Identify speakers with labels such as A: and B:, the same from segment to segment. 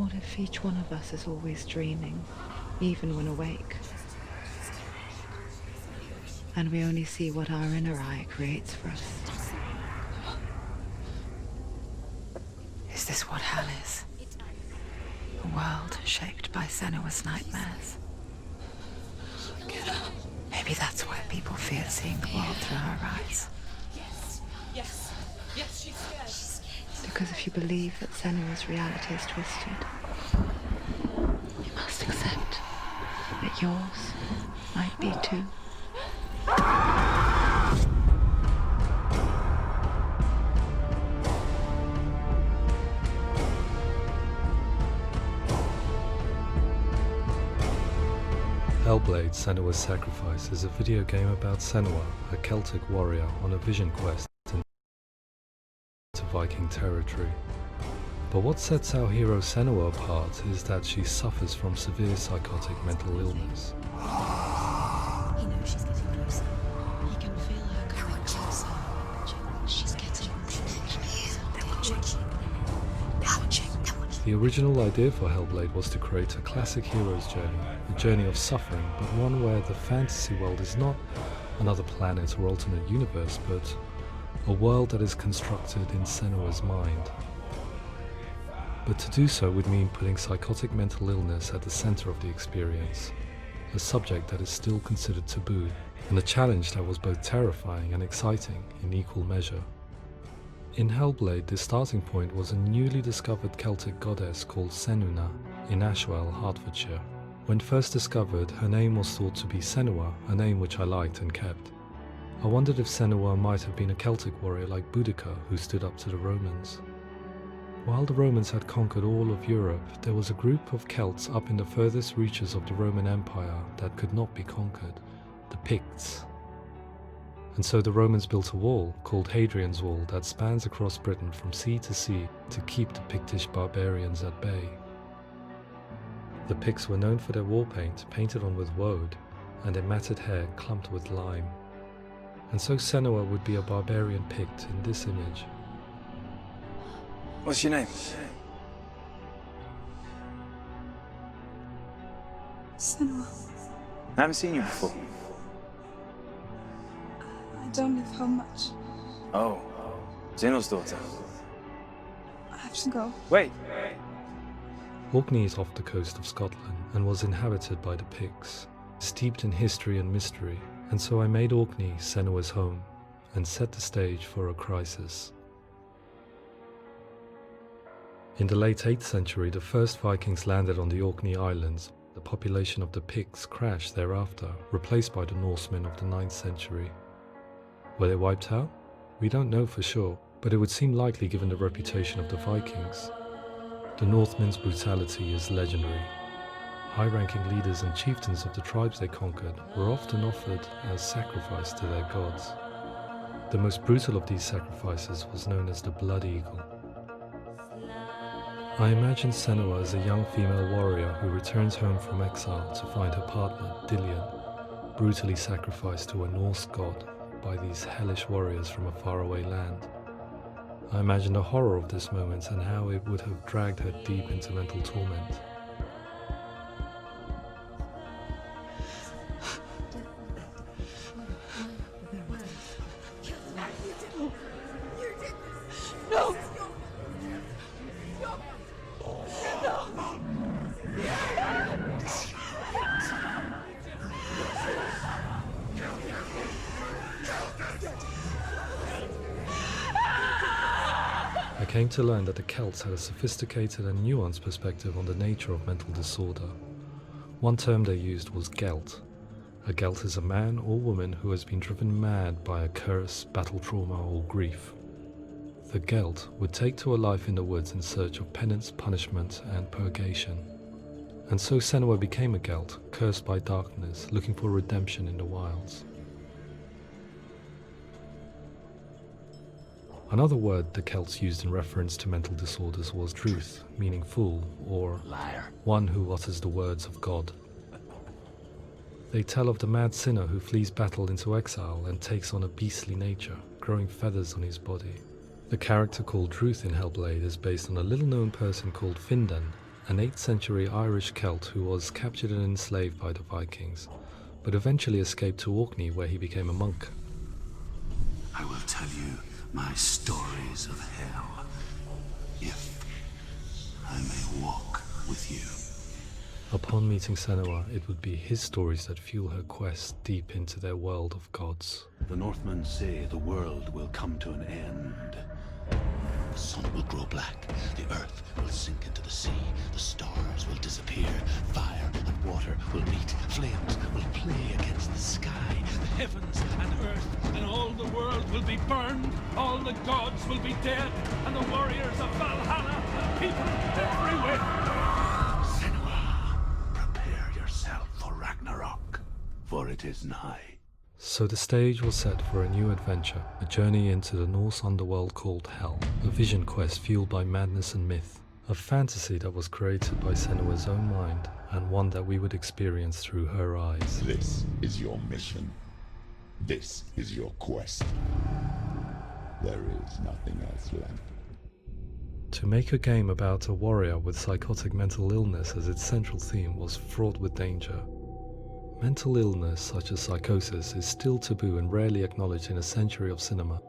A: What if each one of us is always dreaming, even when awake? And we only see what our inner eye creates for us. Is this what hell is? A world shaped by Senua's nightmares. Maybe that's why people fear seeing the world through her eyes.
B: Yes, she's scared.
A: Because if you believe that Senua's reality is twisted, you must accept that yours might be too.
C: HELLBLADE SENUA'S SACRIFICE is a video game about Senua, a Celtic warrior on a vision quest into Viking territory. But what sets our hero Senua apart is that she suffers from severe psychotic mental illness.
B: He knows she's getting closer. He can feel her coming closer. She's getting closer. They're watching.
C: The original idea for HELLBLADE was to create a classic hero's journey, a journey of suffering, but one where the fantasy world is not another planet or alternate universe, but a world that is constructed in Senua's mind. But to do so would mean putting psychotic mental illness at the center of the experience, a subject that is still considered taboo, and a challenge that was both terrifying and exciting in equal measure. In HELLBLADE, the starting point was a newly discovered Celtic goddess called Senuna in Ashwell, Hertfordshire. When first discovered, her name was thought to be Senua, a name which I liked and kept. I wondered if Senua might have been a Celtic warrior like Boudica who stood up to the Romans. While the Romans had conquered all of Europe, there was a group of Celts up in the furthest reaches of the Roman Empire that could not be conquered, the Picts. And so the Romans built a wall, called Hadrian's Wall, that spans across Britain from sea to sea to keep the Pictish barbarians at bay. The Picts were known for their war paint, painted on with woad, and their matted hair clumped with lime. And so Senua would be a barbarian Pict in this image.
D: What's your name?
E: Senua.
D: I haven't seen you before.
E: I don't leave home much.
D: Oh, Zeno's daughter.
E: I have to go.
D: Wait.
C: Orkney is off the coast of Scotland and was inhabited by the Picts, steeped in history and mystery, and so I made Orkney Senua's home and set the stage for a crisis. In the late 8th century, the first Vikings landed on the Orkney Islands. The population of the Picts crashed thereafter, replaced by the Norsemen of the 9th century. Were they wiped out? We don't know for sure, but it would seem likely given the reputation of the Vikings. The Northmen's brutality is legendary. High-ranking leaders and chieftains of the tribes they conquered were often offered as sacrifice to their gods. The most brutal of these sacrifices was known as the Blood Eagle. I imagine Senua as a young female warrior who returns home from exile to find her partner, Dillion, brutally sacrificed to a Norse god by these hellish warriors from a faraway land. I imagine the horror of this moment and how it would have dragged her deep into mental torment.
E: No!
C: I came to learn that the Celts had a sophisticated and nuanced perspective on the nature of mental disorder. One term they used was gelt. A gelt is a man or woman who has been driven mad by a curse, battle trauma, or grief. The gelt would take to a life in the woods in search of penance, punishment, and purgation. And so Senua became a gelt, cursed by darkness, looking for redemption in the wilds. Another word the Celts used in reference to mental disorders was truth, meaning fool, or liar, one who utters the words of God. They tell of the mad sinner who flees battle into exile and takes on a beastly nature, growing feathers on his body. The character called Truth in HELLBLADE is based on a little-known person called Findan, an 8th century Irish Celt who was captured and enslaved by the Vikings, but eventually escaped to Orkney where he became a monk.
F: I will tell you my stories of hell, if I may walk with you.
C: Upon meeting Senua, it would be his stories that fuel her quest deep into their world of gods.
F: The Northmen say the world will come to an end. The sun will grow black, the earth will sink into the sea, the stars will disappear, fire and water will meet, flames will play against the sky, the heavens and earth and all the world will be burned, all the gods will be dead, and the warriors of Valhalla and people everywhere. Senua, prepare yourself for Ragnarok, for it is nigh.
C: So the stage was set for a new adventure, a journey into the Norse underworld called Hell, a vision quest fueled by madness and myth, a fantasy that was created by Senua's own mind, and one that we would experience through her eyes.
G: This is your mission. This is your quest. There is nothing else left.
C: To make a game about a warrior with psychotic mental illness as its central theme was fraught with danger. Mental illness, such as psychosis, is still taboo and rarely acknowledged in a century of cinema,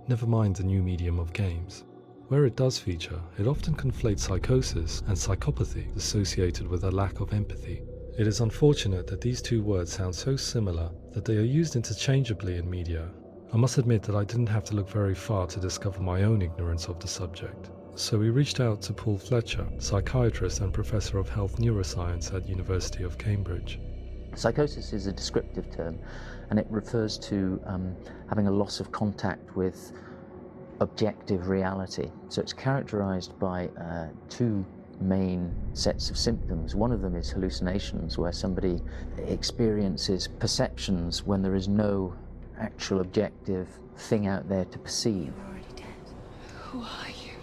C: never mind the new medium of games. Where it does feature, it often conflates psychosis and psychopathy associated with a lack of empathy. It is unfortunate that these two words sound so similar that they are used interchangeably in media. I must admit that I didn't have to look very far to discover my own ignorance of the subject. So we reached out to Paul Fletcher, psychiatrist and professor of health neuroscience at University of Cambridge.
H: Psychosis is a descriptive term, and it refers to having a loss of contact with objective reality. So it's characterized by two main sets of symptoms. One of them is hallucinations, where somebody experiences perceptions when there is no actual objective thing out there to perceive.
B: You're already dead. Who are you?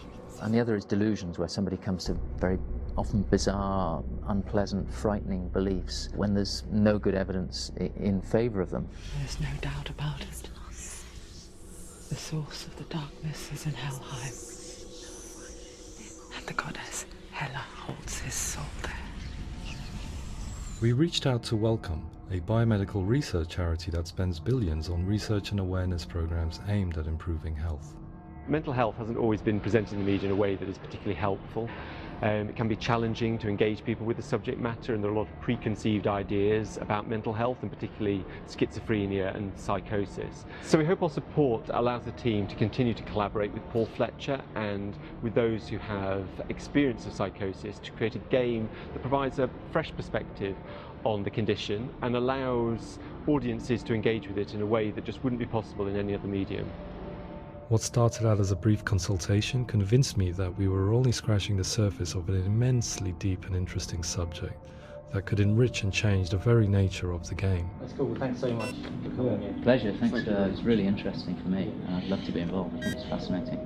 H: And the other is delusions, where somebody comes to very often bizarre, unpleasant, frightening beliefs when there's no good evidence in favor of them.
A: There's no doubt about it. The source of the darkness is in Helheim, and the goddess Hela holds his soul there.
C: We reached out to Welcome, a biomedical research charity that spends billions on research and awareness programs aimed at improving health.
I: Mental health hasn't always been presented in the media in a way that is particularly helpful. It can be challenging to engage people with the subject matter, and there are a lot of preconceived ideas about mental health, and particularly schizophrenia and psychosis. So we hope our support allows the team to continue to collaborate with Paul Fletcher and with those who have experience of psychosis to create a game that provides a fresh perspective on the condition and allows audiences to engage with it in a way that just wouldn't be possible in any other medium.
C: What started out as a brief consultation convinced me that we were only scratching the surface of an immensely deep and interesting subject that could enrich and change the very nature of the game.
H: That's cool. Thanks so much for coming in. Pleasure. Thanks. It's really interesting for me. I'd love to be involved. I think it's fascinating.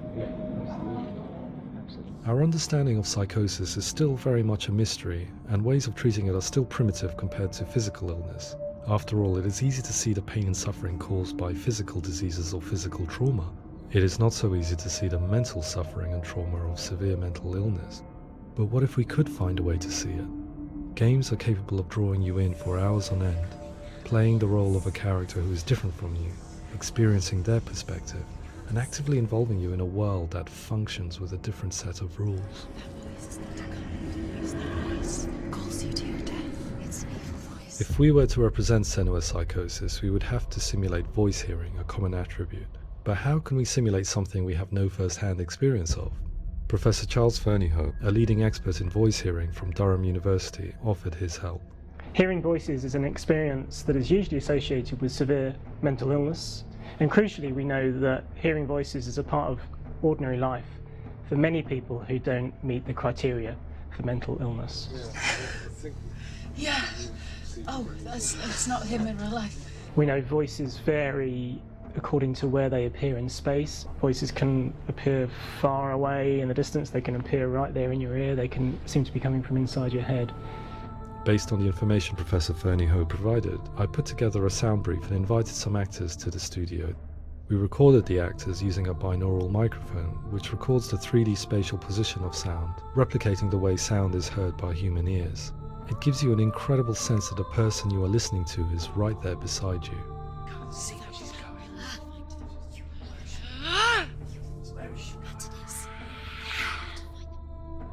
H: Absolutely.
C: Our understanding of psychosis is still very much a mystery, and ways of treating it are still primitive compared to physical illness. After all, it is easy to see the pain and suffering caused by physical diseases or physical trauma. It is not so easy to see the mental suffering and trauma of severe mental illness. But what if we could find a way to see it? Games are capable of drawing you in for hours on end, playing the role of a character who is different from you, experiencing their perspective, and actively involving you in a world that functions with a different set of rules.
B: Calls you to your death. It's an evil voice.
C: If we were to represent Senua's psychosis, we would have to simulate voice hearing, a common attribute. But how can we simulate something we have no first-hand experience of? Professor Charles Fernyhough, a leading expert in voice hearing from Durham University, offered his help.
J: Hearing voices is an experience that is usually associated with severe mental illness, and crucially we know that hearing voices is a part of ordinary life for many people who don't meet the criteria for mental illness.
E: Yeah. Oh, that's not him in real life.
J: We know voices vary according to where they appear in space. Voices can appear far away in the distance, they can appear right there in your ear, they can seem to be coming from inside your head.
C: Based on the information Professor Fernyhough provided, I put together a sound brief and invited some actors to the studio. We recorded the actors using a binaural microphone, which records the 3D spatial position of sound, replicating the way sound is heard by human ears. It gives you an incredible sense that the person you are listening to is right there beside you.
E: See how she's going.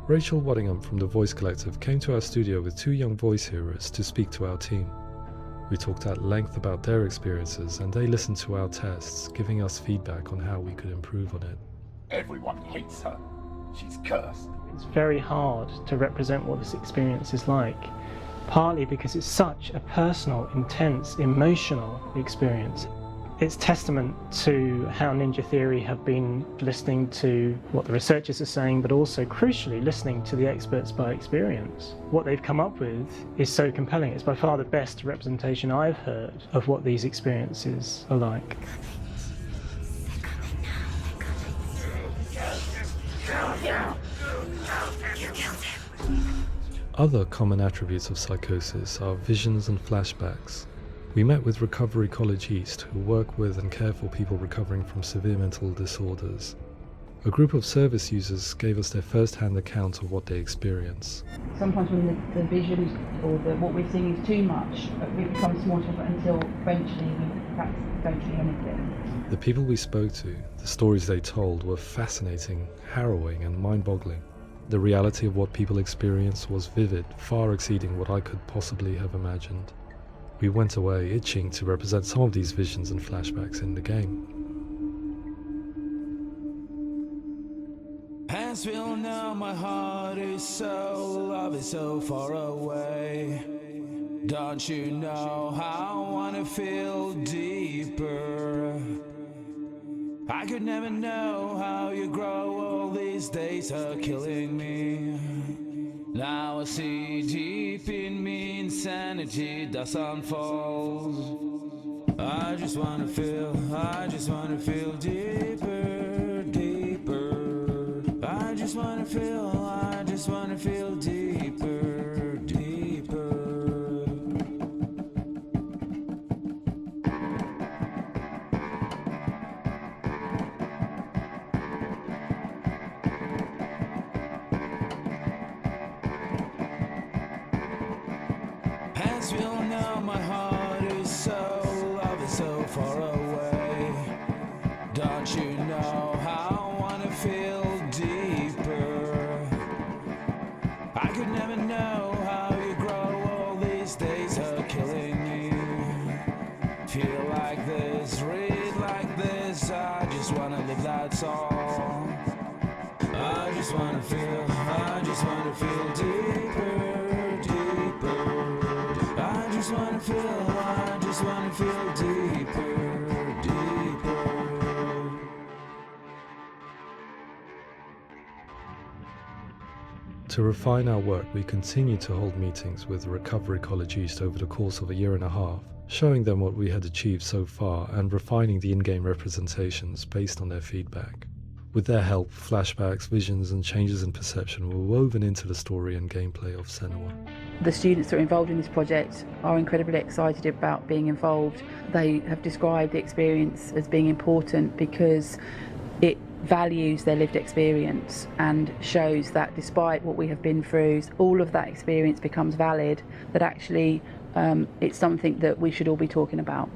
C: Rachel Waddingham from the Voice Collective came to our studio with 2 young voice hearers to speak to our team. We talked at length about their experiences and they listened to our tests, giving us feedback on how we could improve on it.
G: Everyone hates her. She's cursed.
J: It's very hard to represent what this experience is like, partly because it's such a personal, intense, emotional experience. It's testament to how Ninja Theory have been listening to what the researchers are saying, but also crucially listening to the experts by experience. What they've come up with is so compelling. It's by far the best representation I've heard of what these experiences are like.
C: Other common attributes of psychosis are visions and flashbacks. We met with Recovery College East, who work with and care for people recovering from severe mental disorders. A group of service users gave us their first-hand account of what they experience.
K: Sometimes when the visions or what we're seeing is too much, it becomes more difficult until eventually we perhaps don't see anything.
C: The people we spoke to, the stories they told, were fascinating, harrowing and mind-boggling. The reality of what people experience was vivid, far exceeding what I could possibly have imagined. We went away itching to represent some of these visions and flashbacks in the game.
L: Hands will know my heart is so, love is so far away. Don't you know how I wanna feel deeper? I could never know how you grow, all these days are killing me. Now I see deep in me insanity does unfold. I just wanna feel deeper, deeper. I just wanna feel deeper, deeper. Hands will know my heart is so, love is so far away. Don't you know how I wanna feel deeper? I could never know how you grow, all these days are killing me. Feel like this, read like this, I just wanna live, that's all. I just wanna feel deeper, deeper. I just wanna feel deeper, deeper.
C: To refine our work, we continue to hold meetings with Recovery College East over the course of a year and a half, showing them what we had achieved so far and refining the in-game representations based on their feedback. With their help, flashbacks, visions and changes in perception were woven into the story and gameplay of Senua.
K: The students that are involved in this project are incredibly excited about being involved. They have described the experience as being important because it values their lived experience and shows that despite what we have been through, all of that experience becomes valid, that actually it's something that we should all be talking about.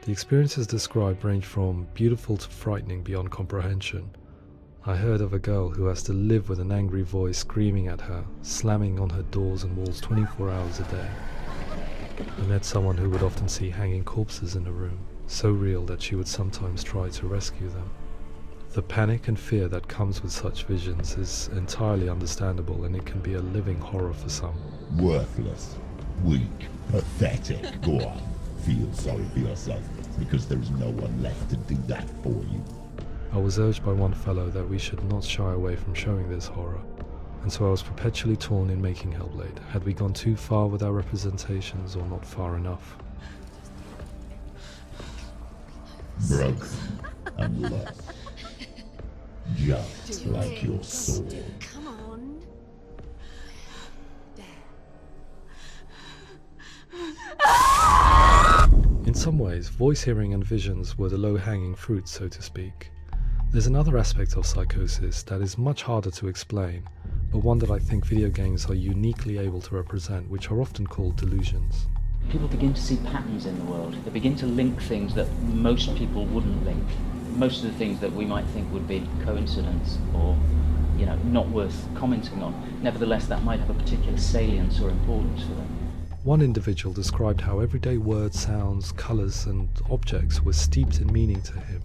C: The experiences described range from beautiful to frightening beyond comprehension. I heard of a girl who has to live with an angry voice screaming at her, slamming on her doors and walls 24 hours a day. I met someone who would often see hanging corpses in a room, so real that she would sometimes try to rescue them. The panic and fear that comes with such visions is entirely understandable, and it can be a living horror for some.
G: Worthless, weak, pathetic. Go on, feel sorry for yourself, because there is no one left to do that for you.
C: I was urged by one fellow that we should not shy away from showing this horror, and so I was perpetually torn in making Hellblade. Had we gone too far with our representations or not far enough?
G: Broken and lost, just like your soul.
B: Come on.
C: In some ways, voice hearing and visions were the low-hanging fruit, so to speak. There's another aspect of psychosis that is much harder to explain, but one that I think video games are uniquely able to represent, which are often called delusions.
H: People begin to see patterns in the world. They begin to link things that most people wouldn't link. Most of the things that we might think would be coincidence or, not worth commenting on. Nevertheless, that might have a particular salience or importance for them.
C: One individual described how everyday words, sounds, colours and objects were steeped in meaning to him,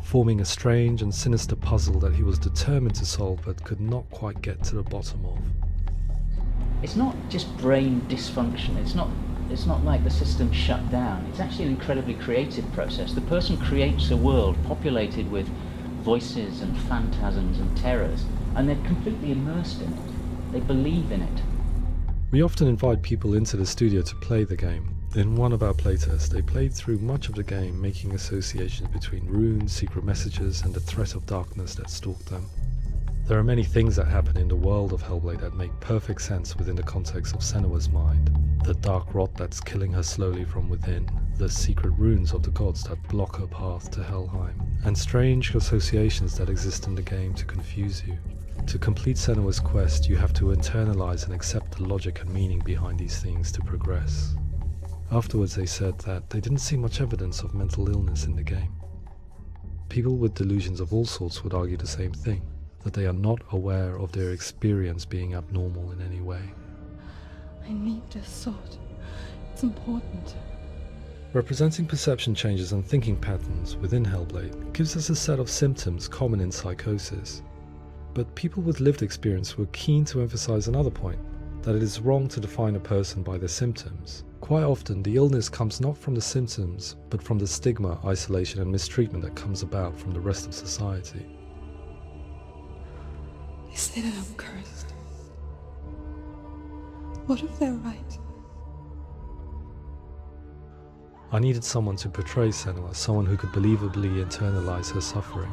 C: forming a strange and sinister puzzle that he was determined to solve but could not quite get to the bottom of.
H: It's not just brain dysfunction. It's not like the system shut down. It's actually an incredibly creative process. The person creates a world populated with voices and phantasms and terrors, and they're completely immersed in it. They believe in it.
C: We often invite people into the studio to play the game. In one of our playtests, they played through much of the game, making associations between runes, secret messages, and the threat of darkness that stalked them. There are many things that happen in the world of Hellblade that make perfect sense within the context of Senua's mind. The dark rot that's killing her slowly from within, the secret runes of the gods that block her path to Helheim, and strange associations that exist in the game to confuse you. To complete Senua's quest, you have to internalize and accept the logic and meaning behind these things to progress. Afterwards they said that they didn't see much evidence of mental illness in the game. People with delusions of all sorts would argue the same thing, that they are not aware of their experience being abnormal in any way.
A: I need this sword. It's important.
C: Representing perception changes and thinking patterns within Hellblade gives us a set of symptoms common in psychosis. But people with lived experience were keen to emphasize another point, that it is wrong to define a person by their symptoms. Quite often, the illness comes not from the symptoms, but from the stigma, isolation and mistreatment that comes about from the rest of society.
A: They say that I'm cursed. What if they're right?
C: I needed someone to portray Senua, someone who could believably internalize her suffering.